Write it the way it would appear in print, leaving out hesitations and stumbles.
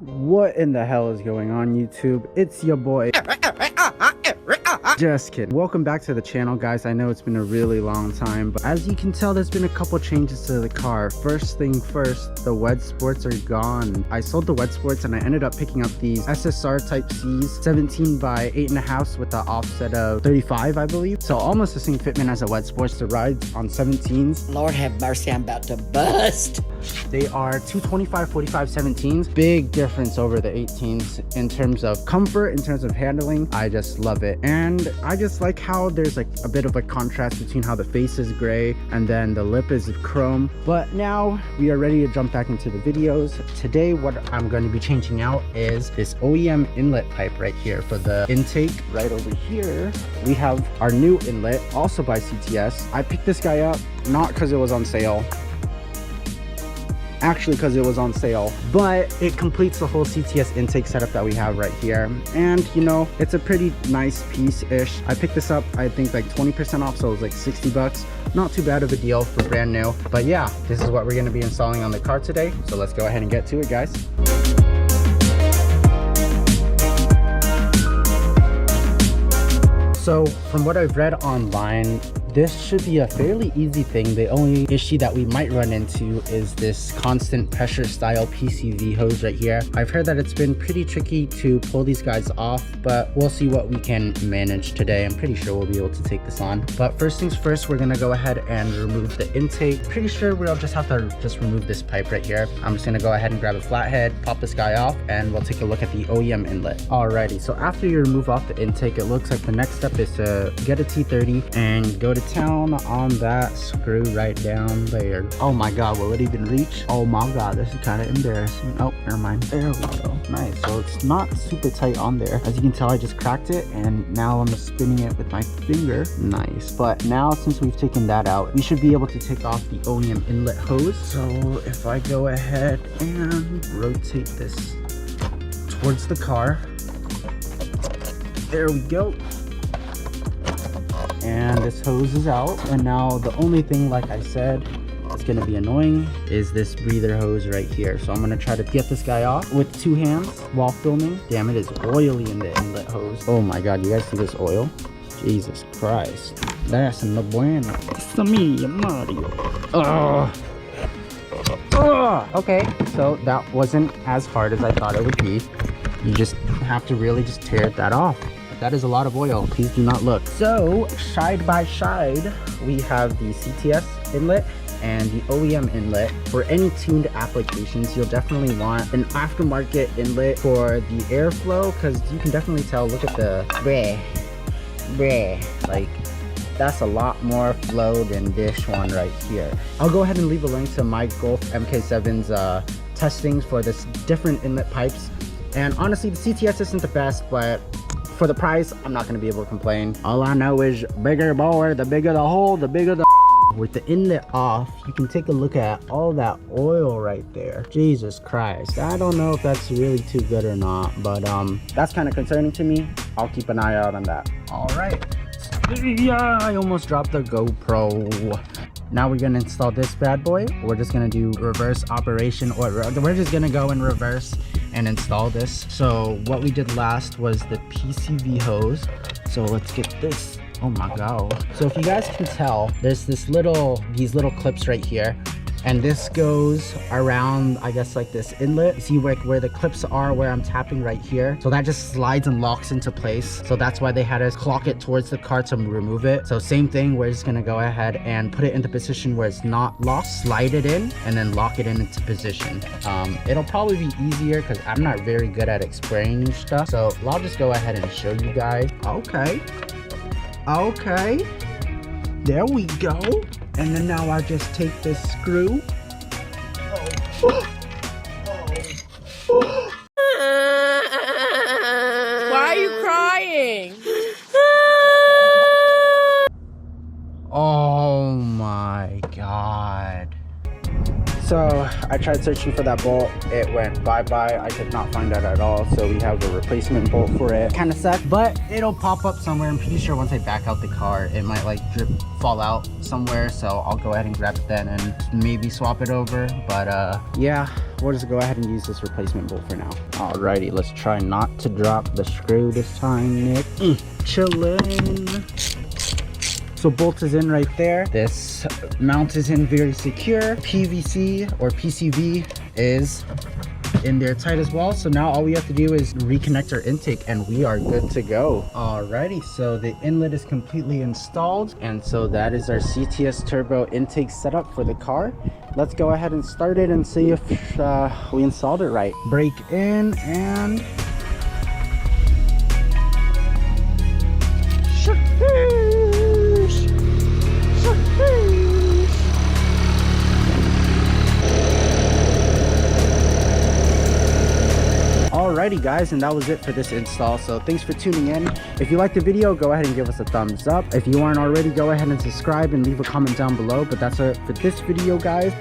What in the hell is going on, YouTube? It's your boy. Just kidding. Welcome back to the channel, guys. I know it's been a really long time, but as you can tell, there's been a couple changes to the car. First thing first, the wet sports are gone. I sold the wet sports and I ended up picking up these SSR Type C's 17 by 8.5 with the offset of 35, I believe. So almost the same fitment as a wet sports. The rides on 17s. Lord have mercy, I'm about to bust. They are 225 45 17s. Big difference over the 18s in terms of comfort, in terms of handling. I just love it. And I just like how there's like a bit of a contrast between how the face is gray and then the lip is chrome. But now we are ready to jump back into the videos. Today what I'm going to be changing out is this OEM inlet pipe right here for the intake. Right over here we have our new inlet, also by CTS. I picked this guy up not because it was on sale, actually because it was on sale, but it completes the whole CTS intake setup that we have right here. And you know, it's a pretty nice piece-ish. I picked this up, I think like 20% off, so it was like 60 bucks. Not too bad of a deal for brand new. But yeah, this is what we're going to be installing on the car today, so let's go ahead and get to it, guys. So from what I've read online, this should be a fairly easy thing. The only issue that we might run into is this constant pressure style PCV hose right here. I've heard that it's been pretty tricky to pull these guys off, but we'll see what we can manage today. I'm pretty sure we'll be able to take this on. But first things first, we're gonna go ahead and remove the intake. Pretty sure we'll just have to remove this pipe right here. I'm just gonna go ahead and grab a flathead, pop this guy off, and we'll take a look at the OEM inlet. Alrighty, so after you remove off the intake, it looks like the next step is to get a T30 and go to town on that screw right down there. Oh my god, will it even reach? Oh my god, this is kind of embarrassing. Oh, never mind. There we go. Nice. So it's not super tight on there. As you can tell, I just cracked it and now I'm spinning it with my finger. Nice. But now since we've taken that out, we should be able to take off the OEM inlet hose. So if I go ahead and rotate this towards the car, there we go. And this hose is out, and now the only thing, like I said, that's gonna be annoying is this breather hose right here. So I'm gonna try to get this guy off with two hands while filming. Damn, it is oily in the inlet hose. Oh my god, you guys see this oil? Jesus Christ, that's no bueno. It's me, Mario. Okay, so that wasn't as hard as I thought it would be. You just have to really just tear that off. That is a lot of oil. Please do not look. So side by side, we have the CTS inlet and the OEM inlet. For any tuned applications, you'll definitely want an aftermarket inlet for the airflow, because you can definitely tell, look at the like that's a lot more flow than this one right here. I'll go ahead and leave a link to my Golf MK7's testings for this different inlet pipes. And honestly, the CTS isn't the best, but for the price, I'm not gonna be able to complain. All I know is bigger bore, the bigger the hole, the bigger the with the inlet off, you can take a look at all that oil right there. Jesus Christ. I don't know if that's really too good or not, but that's kind of concerning to me. I'll keep an eye out on that. All right. Yeah, I almost dropped the GoPro. Now we're gonna install this bad boy. We're just gonna do reverse operation, or we're just gonna go in reverse and install this. So what we did last was the PCV hose. So let's get this. Oh my god. So if you guys can tell, there's these little clips right here, and this goes around, I guess, like this inlet. You see where the clips are, where I'm tapping right here. So that just slides and locks into place. So that's why they had us clock it towards the car to remove it. So same thing, we're just gonna go ahead and put it into position where it's not locked, slide it in, and then lock it into position. It'll probably be easier because I'm not very good at explaining stuff. So I'll just go ahead and show you guys. Okay. There we go. And then now I just take this screw. Why are you crying? Oh my god. So I I tried searching for that bolt, it went bye-bye. I could not find that at all, so we have a replacement bolt for it. Kind of sucks, but it'll pop up somewhere. I'm pretty sure once I back out the car, it might like fall out somewhere, so I'll go ahead and grab it then and maybe swap it over. But yeah, we'll just go ahead and use this replacement bolt for now. Alrighty, let's try not to drop the screw this time, Nick. Chillin'. So bolt is in right there. This mount is in very secure. PVC or PCV is in there tight as well. So now all we have to do is reconnect our intake and we are good to go. Alrighty, so the inlet is completely installed. And so that is our CTS turbo intake setup for the car. Let's go ahead and start it and see if we installed it right. Brake in and... Alrighty guys, and that was it for this install. So thanks for tuning in. If you liked the video, go ahead and give us a thumbs up. If you aren't already, go ahead and subscribe and leave a comment down below. But that's it for this video, guys.